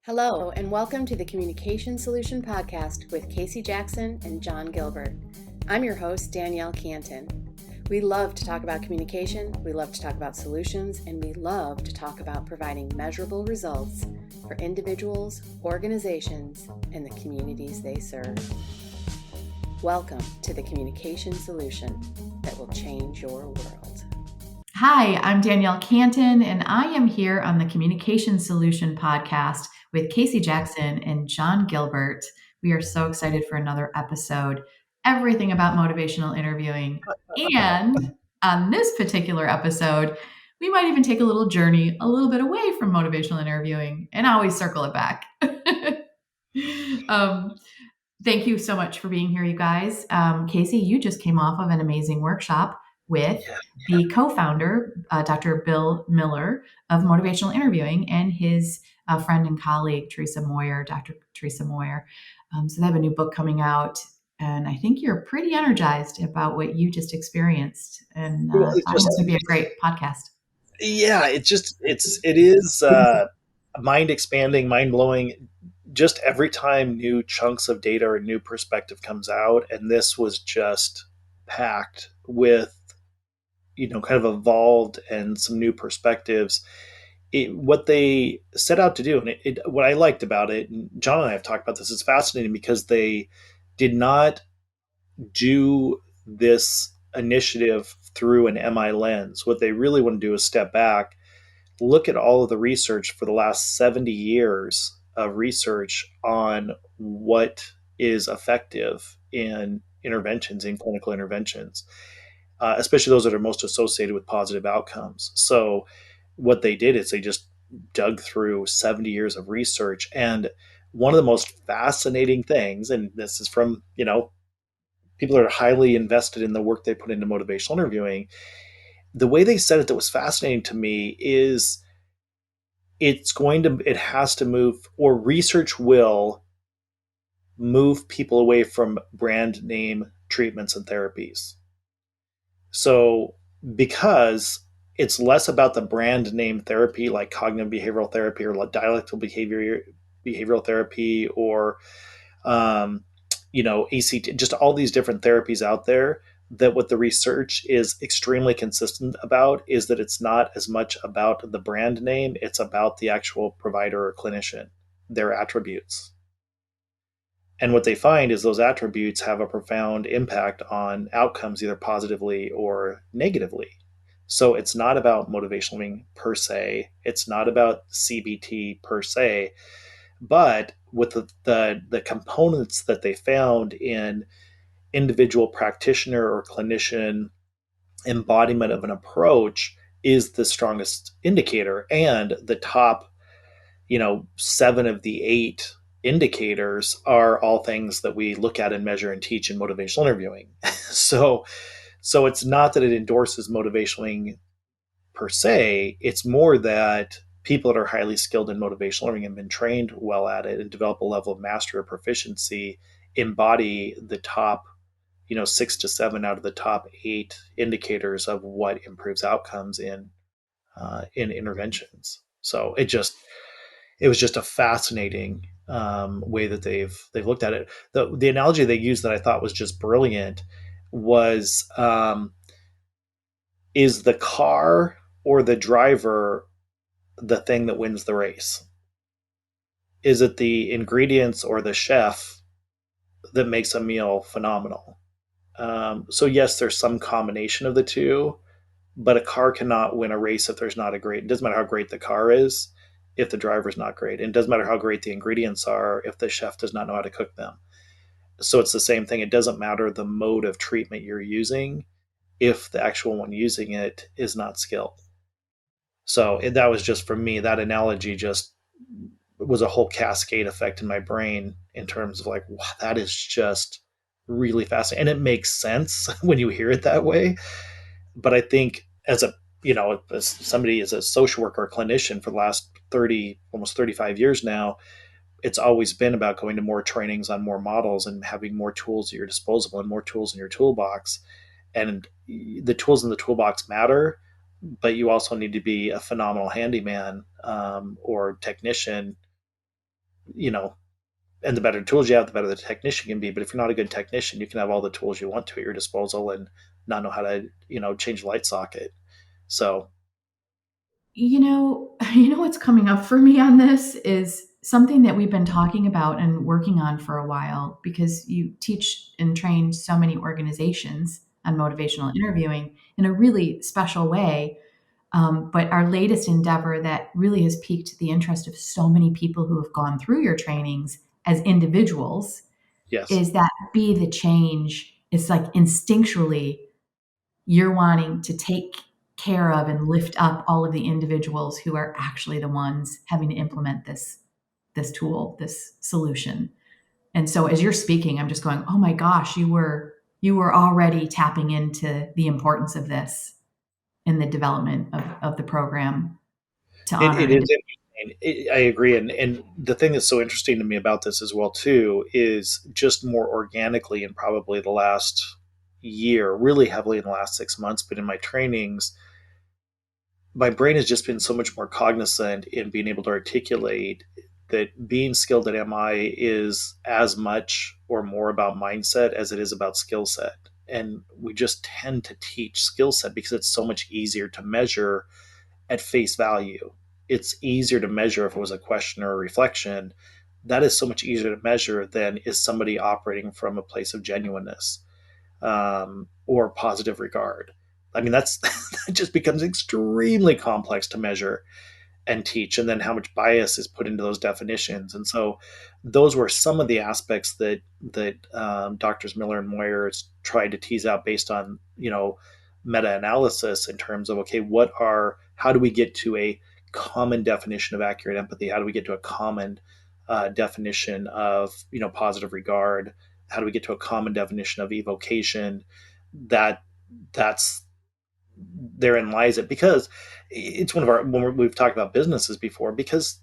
Hello, and welcome to the Communication Solution Podcast with Casey Jackson and John Gilbert. I'm your host, Danielle Cantin. We love to talk about communication, we love to talk about solutions, and we love to talk about providing measurable results for individuals, organizations, and the communities they serve. Welcome to the Communication Solution that will change your world. Hi, I'm Danielle Cantin, and I am here on the Communication Solution Podcast with Casey Jackson and John Gilbert. We are so excited for another episode, everything about motivational interviewing. And on this particular episode, we might even take a little journey a little bit away from motivational interviewing and always circle it back. Thank you so much for being here, you guys. Casey, you just came off of an amazing workshop with the co-founder, Dr. Bill Miller of Motivational Interviewing, and his friend and colleague, Teresa Moyer, Dr. Teresa Moyer. So they have a new book coming out, and I think you're pretty energized about what you just experienced. And I thought this would be a great podcast. Yeah, it is mind expanding, mind blowing. Just every time new chunks of data or new perspective comes out, and this was just packed with, kind of evolved and some new perspectives. What they set out to do, and what I liked about it, and John and I have talked about this, is fascinating because they did not do this initiative through an MI lens. What they really want to do is step back, look at all of the research for the last 70 years of research on what is effective in interventions, in clinical interventions, especially those that are most associated with positive outcomes. So what they did is they just dug through 70 years of research. And one of the most fascinating things, and this is from, people that are highly invested in the work they put into motivational interviewing, the way they said it that was fascinating to me is it has to move, or research will move people away from brand name treatments and therapies. So because it's less about the brand name therapy like cognitive behavioral therapy or dialectical behavioral therapy or ACT, just all these different therapies out there, that what the research is extremely consistent about is that it's not as much about the brand name, it's about the actual provider or clinician, their attributes. And what they find is those attributes have a profound impact on outcomes, either positively or negatively. So it's not about motivational learning per se, it's not about CBT per se, but with the components that they found in individual practitioner or clinician embodiment of an approach is the strongest indicator. And the top, 7 of the 8 indicators are all things that we look at and measure and teach in motivational interviewing. So it's not that it endorses motivational per se, it's more that people that are highly skilled in motivational learning and been trained well at it and develop a level of mastery or proficiency embody the top 6 to 7 out of the top 8 indicators of what improves outcomes in interventions. So it was just a fascinating way that they've looked at it. The analogy they used that I thought was just brilliant was, is the car or the driver the thing that wins the race? Is it the ingredients or the chef that makes a meal phenomenal? So yes, there's some combination of the two, but a car cannot win a race if there's not it doesn't matter how great the car is if the driver's not great. And it doesn't matter how great the ingredients are if the chef does not know how to cook them. So it's the same thing. It doesn't matter the mode of treatment you're using if the actual one using it is not skilled. So that was just, for me, that analogy just was a whole cascade effect in my brain in terms of like, wow, that is just really fascinating. And it makes sense when you hear it that way. But I think as somebody, as a social worker or clinician for the last 30, almost 35 years now, it's always been about going to more trainings on more models and having more tools at your disposal and more tools in your toolbox. And the tools in the toolbox matter, but you also need to be a phenomenal handyman or technician and the better tools you have, the better the technician can be. But if you're not a good technician, you can have all the tools you want to at your disposal and not know how to, change a light socket. So, You know what's coming up for me on this is something that we've been talking about and working on for a while, because you teach and train so many organizations on motivational interviewing in a really special way. But our latest endeavor that really has piqued the interest of so many people who have gone through your trainings as individuals yes. is that be the change. It's like instinctually you're wanting to take care of and lift up all of the individuals who are actually the ones having to implement this tool, this solution. And so as you're speaking, I'm just going, oh my gosh, you were already tapping into the importance of this in the development of the program to honor It is individuals. interesting. I agree. And the thing that's so interesting to me about this as well, too, is just more organically in probably the last year, really heavily in the last 6 months, but in my trainings, my brain has just been so much more cognizant in being able to articulate that being skilled at MI is as much or more about mindset as it is about skill set. And we just tend to teach skill set because it's so much easier to measure at face value. It's easier to measure if it was a question or a reflection. That is so much easier to measure than is somebody operating from a place of genuineness, or positive regard. I mean, that's that just becomes extremely complex to measure and teach, and then how much bias is put into those definitions. And so, those were some of the aspects that doctors Miller and Moyer tried to tease out based on meta analysis in terms of, okay, how do we get to a common definition of accurate empathy? How do we get to a common definition of positive regard? How do we get to a common definition of evocation? That's therein lies it, because it's one of our when we've talked about businesses before, because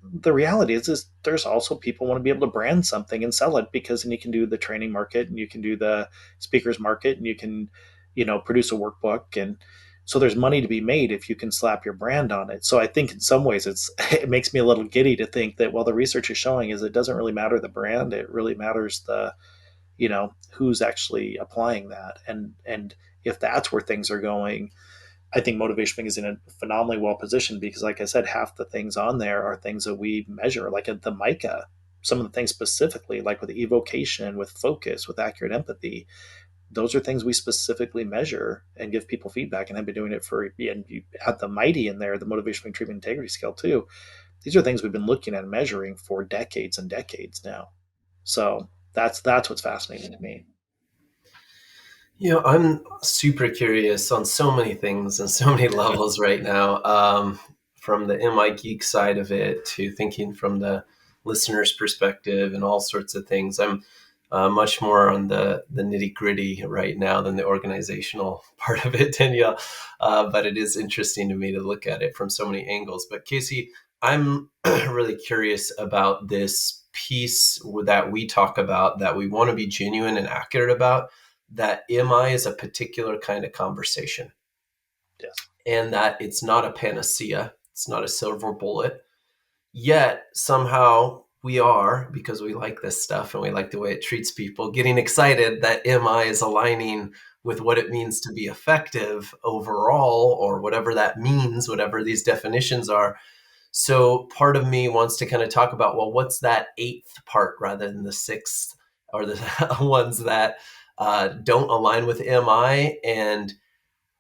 the reality is there's also people want to be able to brand something and sell it, because then you can do the training market and you can do the speakers market and you can produce a workbook, and so there's money to be made if you can slap your brand on it. So I think in some ways it makes me a little giddy to think that, well, the research is showing is it doesn't really matter the brand, it really matters the who's actually applying that. And if that's where things are going, I think Motivation is in a phenomenally well positioned, because, like I said, half the things on there are things that we measure, like at the MICA. Some of the things specifically, like with evocation, with focus, with accurate empathy, those are things we specifically measure and give people feedback. And I've been doing it for, and you add the mighty in there, the motivational treatment integrity scale too. These are things we've been looking at and measuring for decades and decades now. So that's what's fascinating to me. I'm super curious on so many things and so many levels right now, from the MI geek side of it to thinking from the listener's perspective and all sorts of things. I'm much more on the nitty gritty right now than the organizational part of it, Danielle. But it is interesting to me to look at it from so many angles. But Casey, I'm really curious about this piece that we talk about, that we want to be genuine and accurate about, that MI is a particular kind of conversation. Yes. And that it's not a panacea. It's not a silver bullet. Yet somehow we are, because we like this stuff and we like the way it treats people, getting excited that MI is aligning with what it means to be effective overall, or whatever that means, whatever these definitions are. So part of me wants to kind of talk about, well, what's that eighth part rather than the sixth, or the ones that don't align with MI, and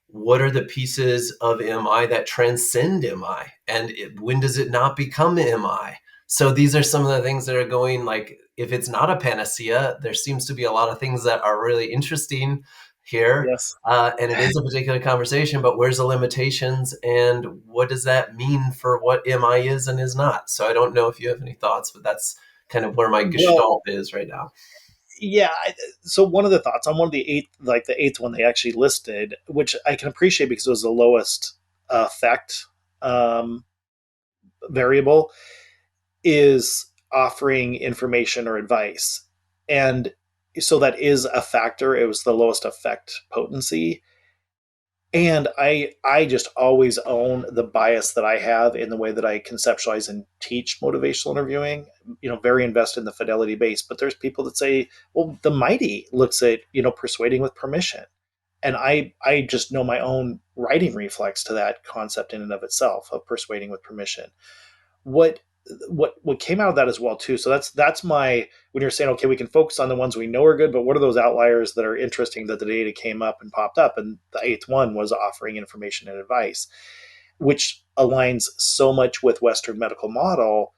what are the pieces of MI that transcend MI, and when does it not become MI? So these are some of the things that are going, like, if it's not a panacea, there seems to be a lot of things that are really interesting here. Yes. And it is a particular conversation, but where's the limitations, and what does that mean for what MI is and is not? So I don't know if you have any thoughts, but that's kind of where my gestalt is right now. Yeah. So one of the thoughts on one of the eighth one they actually listed, which I can appreciate because it was the lowest effect variable, is offering information or advice. And so that is a factor. It was the lowest effect potency. And I just always own the bias that I have in the way that I conceptualize and teach motivational interviewing, very invested in the fidelity base. But there's people that say, well, the mighty looks at, persuading with permission. And I just know my own writing reflex to that concept in and of itself of persuading with permission. What what came out of that as well too. So that's my, when you're saying, okay, we can focus on the ones we know are good, but what are those outliers that are interesting that the data came up and popped up? And the eighth one was offering information and advice, which aligns so much with Western medical model.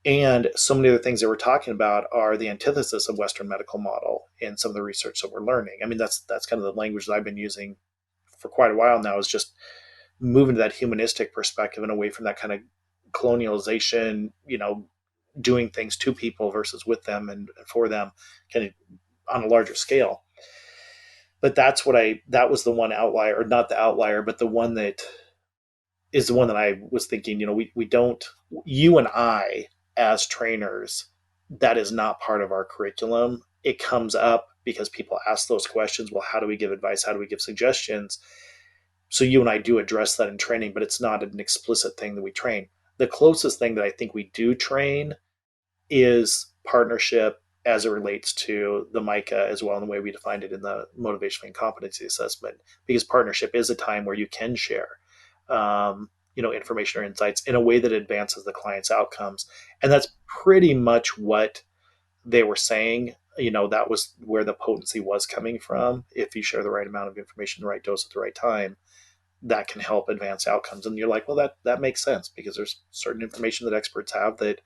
And so many of the things that we're talking about are the antithesis of Western medical model in some of the research that we're learning. I mean, that's kind of the language that I've been using for quite a while now, is just moving to that humanistic perspective and away from that kind of colonialization, doing things to people versus with them and for them, kind of on a larger scale. But that was the one outlier, or not the outlier, but the one that is the one that I was thinking, we don't, you and I as trainers, that is not part of our curriculum. It comes up because people ask those questions. Well, how do we give advice? How do we give suggestions? So you and I do address that in training, but it's not an explicit thing that we train. The closest thing that I think we do train is partnership as it relates to the MICA as well, in the way we defined it in the motivational and competency assessment, because partnership is a time where you can share, information or insights in a way that advances the client's outcomes. And that's pretty much what they were saying. That was where the potency was coming from. If you share the right amount of information, the right dose at the right time, that can help advance outcomes. And you're like, well, that makes sense, because there's certain information that experts have that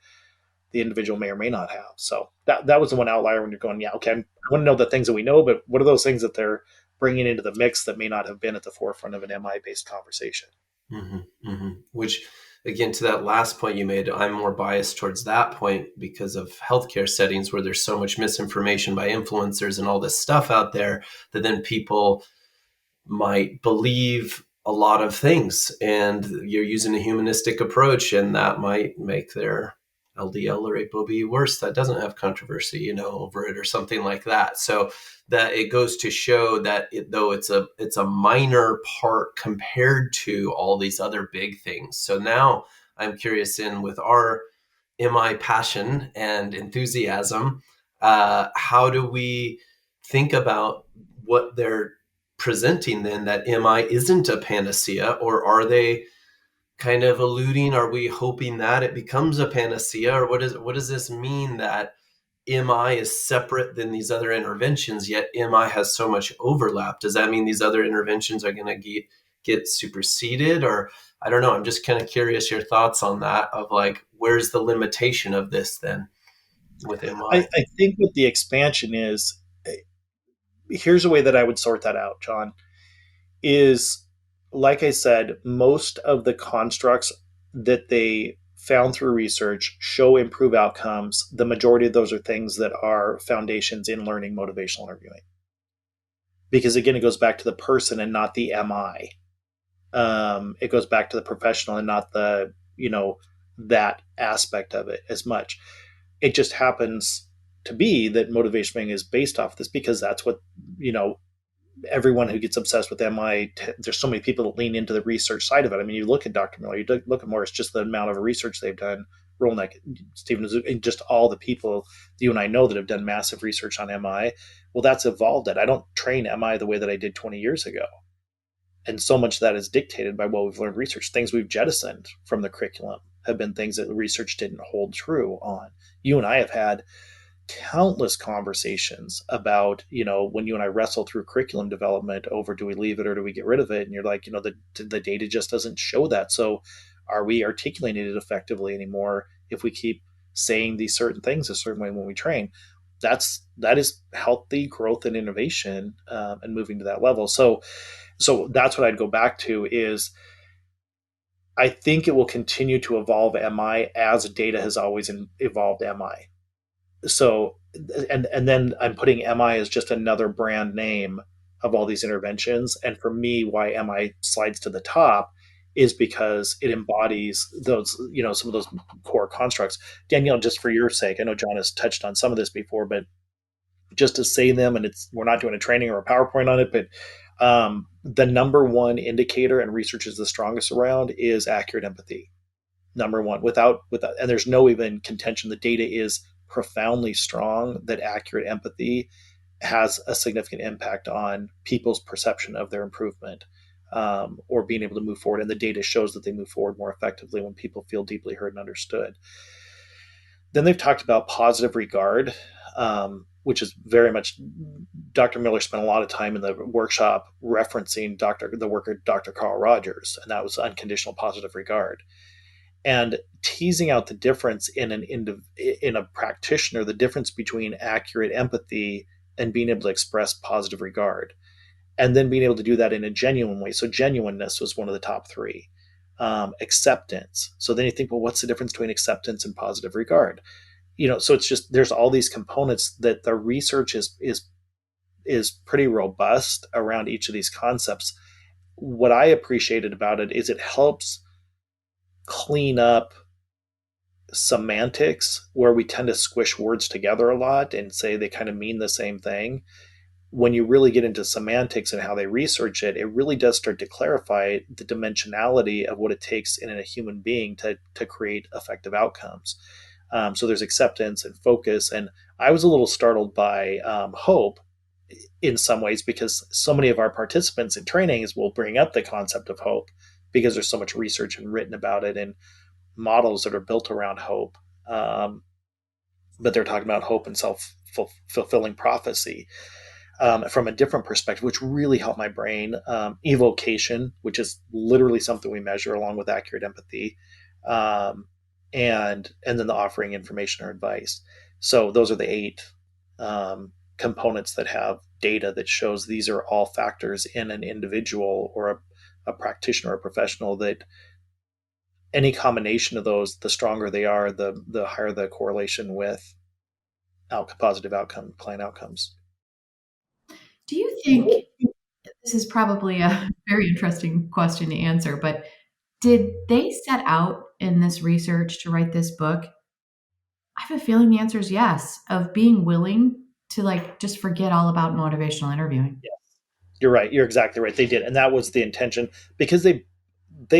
the individual may or may not have. So that was the one outlier when you're going, yeah, okay, I want to know the things that we know, but what are those things that they're bringing into the mix that may not have been at the forefront of an MI-based conversation? Mm-hmm, mm-hmm. Which, again, to that last point you made, I'm more biased towards that point because of healthcare settings where there's so much misinformation by influencers and all this stuff out there that then people might believe a lot of things, and you're using a humanistic approach, and that might make their LDL or ApoB worse. That doesn't have controversy, over it or something like that. So that it goes to show that though it's a minor part compared to all these other big things. So now I'm curious, with our MI passion and enthusiasm, how do we think about what they're presenting then, that MI isn't a panacea? Or are they kind of alluding, are we hoping that it becomes a panacea? Or what does this mean, that MI is separate than these other interventions, yet MI has so much overlap? Does that mean these other interventions are going to get superseded? Or I don't know. I'm just kind of curious your thoughts on that, of like, where's the limitation of this then with MI? I think what the expansion is, here's a way that I would sort that out, John, is, like I said, most of the constructs that they found through research show improved outcomes. The majority of those are things that are foundations in learning motivational interviewing. Because again, it goes back to the person and not the MI. It goes back to the professional and not the, that aspect of it as much. It just happens to be that motivation is based off this, because that's what, everyone who gets obsessed with MI, there's so many people that lean into the research side of it. I mean, you look at Dr. Miller, you look at Morris, just the amount of research they've done, Rolnick, Stephen, and just all the people you and I know that have done massive research on MI. Well, that's evolved it. I don't train MI the way that I did 20 years ago. And so much of that is dictated by what we've learned research. Things we've jettisoned from the curriculum have been things that the research didn't hold true on. You and I have had countless conversations about, when you and I wrestle through curriculum development over, do we leave it or do we get rid of it? And you're like, the data just doesn't show that. So are we articulating it effectively anymore if we keep saying these certain things a certain way when we train? That is healthy growth and innovation, and moving to that level. So that's what I'd go back to, is I think it will continue to evolve MI as data has always evolved MI. So, and then I'm putting MI as just another brand name of all these interventions. And for me, why MI slides to the top is because it embodies those, some of those core constructs. Danielle, just for your sake, I know John has touched on some of this before, but just to say them, and we're not doing a training or a PowerPoint on it, but The number one indicator, and research is the strongest around, is accurate empathy. Number one, without, and there's no even contention. The data is profoundly strong that accurate empathy has a significant impact on people's perception of their improvement, or being able to move forward. And the data shows that they move forward more effectively when people feel deeply heard and understood. Then they've talked about positive regard, which is very much, Dr. Miller spent a lot of time in the workshop referencing the work of Dr. Carl Rogers, and that was unconditional positive regard. And teasing out the difference in a practitioner, the difference between accurate empathy and being able to express positive regard, and then being able to do that in a genuine way. So genuineness was one of the top three. Acceptance. So then you think, well, what's the difference between acceptance and positive regard? So it's just, there's all these components that the research is pretty robust around each of these concepts. What I appreciated about it is it helps clean up semantics where we tend to squish words together a lot and say they kind of mean the same thing. When you really get into semantics and how they research it, it really does start to clarify the dimensionality of what it takes in a human being to create effective outcomes. So there's acceptance and focus. And I was a little startled by hope in some ways, because so many of our participants in trainings will bring up the concept of hope because there's so much research and written about it and models that are built around hope. But they're talking about hope and self-fulfilling prophecy. From a different perspective, which really helped my brain. Evocation, which is literally something we measure along with accurate empathy, and then the offering information or advice. So those are the 8 components that have data that shows these are all factors in an individual or a practitioner or a professional, that any combination of those, the stronger they are, the higher the correlation with positive outcome, client outcomes. Do you think, this is probably a very interesting question to answer, but did they set out in this research to write this book? I have a feeling the answer is yes, of being willing to just forget all about motivational interviewing. Yeah, you're right. You're exactly right. They did. And that was the intention, because they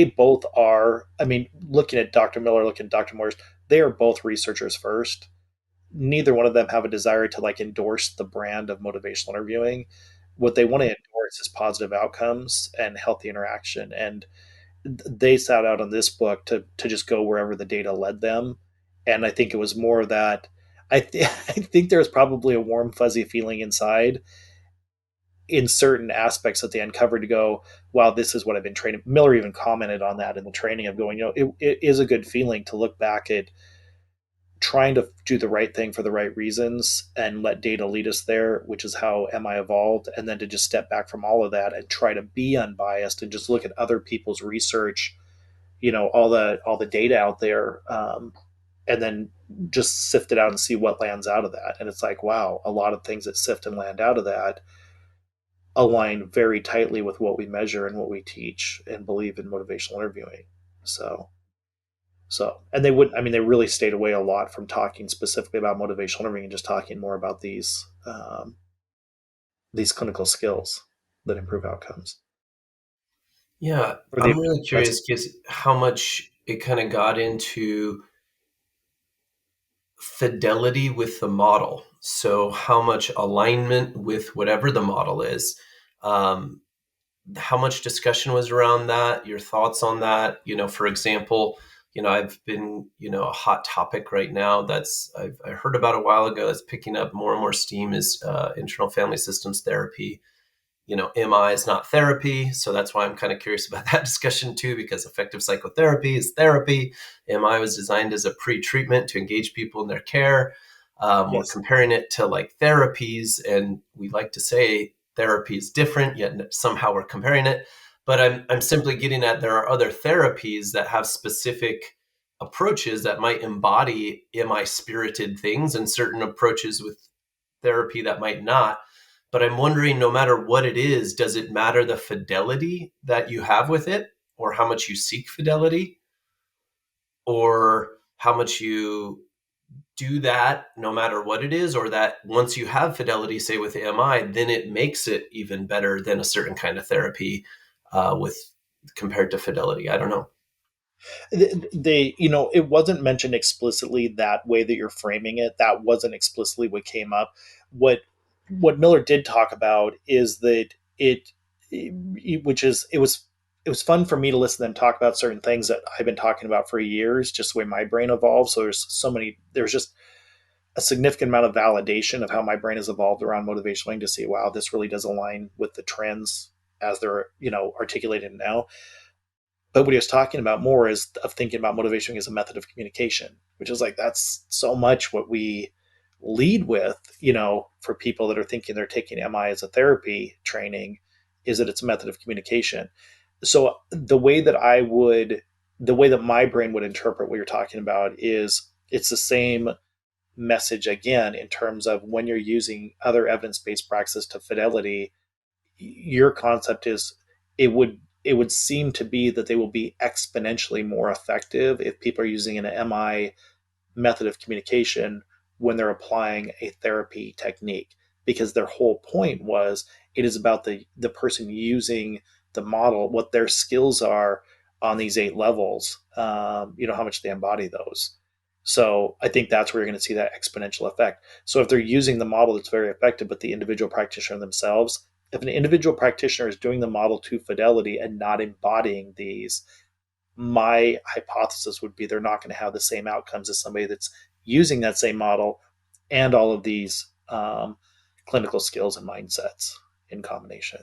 both are, looking at Dr. Miller, looking at Dr. Moyer, they are both researchers first. Neither one of them have a desire to endorse the brand of motivational interviewing. What they want to endorse is positive outcomes and healthy interaction. And they set out on this book to just go wherever the data led them. And I think it was more that I think there was probably a warm, fuzzy feeling inside in certain aspects that they uncovered to go, wow, this is what I've been training. Miller even commented on that in the training of going, it is a good feeling to look back at trying to do the right thing for the right reasons and let data lead us there, which is how MI evolved. And then to just step back from all of that and try to be unbiased and just look at other people's research, all the data out there, and then just sift it out and see what lands out of that. And it's like, wow, a lot of things that sift and land out of that align very tightly with what we measure and what we teach and believe in motivational interviewing. And they really stayed away a lot from talking specifically about motivational interviewing and just talking more about these clinical skills that improve outcomes. Yeah, I'm really curious because how much it kind of got into fidelity with the model. So how much alignment with whatever the model is. How much discussion was around that? Your thoughts on that? For example, I've been, a hot topic right now I heard about a while ago that's picking up more and more steam is internal family systems therapy. MI is not therapy. So that's why I'm kind of curious about that discussion too, because effective psychotherapy is therapy. MI was designed as a pre-treatment to engage people in their care. Yes. We're comparing it to therapies, and we like to say therapy is different, yet somehow we're comparing it. But I'm simply getting at there are other therapies that have specific approaches that might embody MI spirited things, and certain approaches with therapy that might not. But I'm wondering, no matter what it is, does it matter the fidelity that you have with it, or how much you seek fidelity, or how much you do that no matter what it is, or that once you have fidelity, say with MI, then it makes it even better than a certain kind of therapy with compared to fidelity? I don't know. It wasn't mentioned explicitly that way that you're framing it. That wasn't explicitly what came up. What Miller did talk about is that it was fun for me to listen to them talk about certain things that I've been talking about for years, just the way my brain evolved. So there's just a significant amount of validation of how my brain has evolved around motivational to see, wow, this really does align with the trends as they're, articulated now. But what he was talking about more is of thinking about motivation as a method of communication, which is like, that's so much what we lead with, for people that are thinking they're taking MI as a therapy training, is that it's a method of communication. So the way that my brain would interpret what you're talking about is it's the same message again, in terms of when you're using other evidence-based practices to fidelity, your concept is it would seem to be that they will be exponentially more effective if people are using an MI method of communication when they're applying a therapy technique, because their whole point was it is about the person using the model, what their skills are on these 8 levels, how much they embody those. So I think that's where you're going to see that exponential effect. So if they're using the model that's very effective, but the individual practitioner themselves, if an individual practitioner is doing the model to fidelity and not embodying these, my hypothesis would be they're not going to have the same outcomes as somebody that's using that same model and all of these clinical skills and mindsets in combination.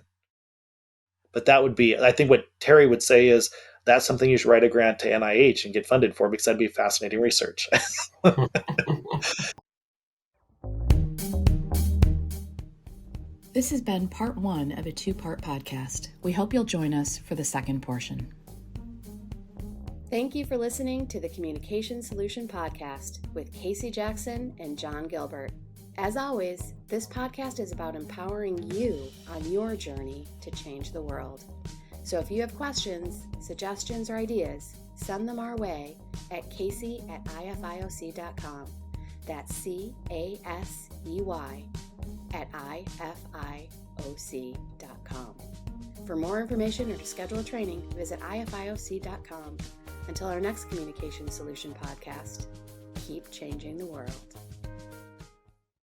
But that would be, I think what Terry would say is, that's something you should write a grant to NIH and get funded for, because that'd be fascinating research. This has been part 1 of a 2-part podcast. We hope you'll join us for the second portion. Thank you for listening to the Communication Solution Podcast with Casey Jackson and John Gilbert. As always, this podcast is about empowering you on your journey to change the world. So if you have questions, suggestions, or ideas, send them our way at casey@ifioc.com. That's CASEY@ifioc.com. For more information or to schedule a training, visit ifioc.com. Until our next Communication Solution Podcast, keep changing the world.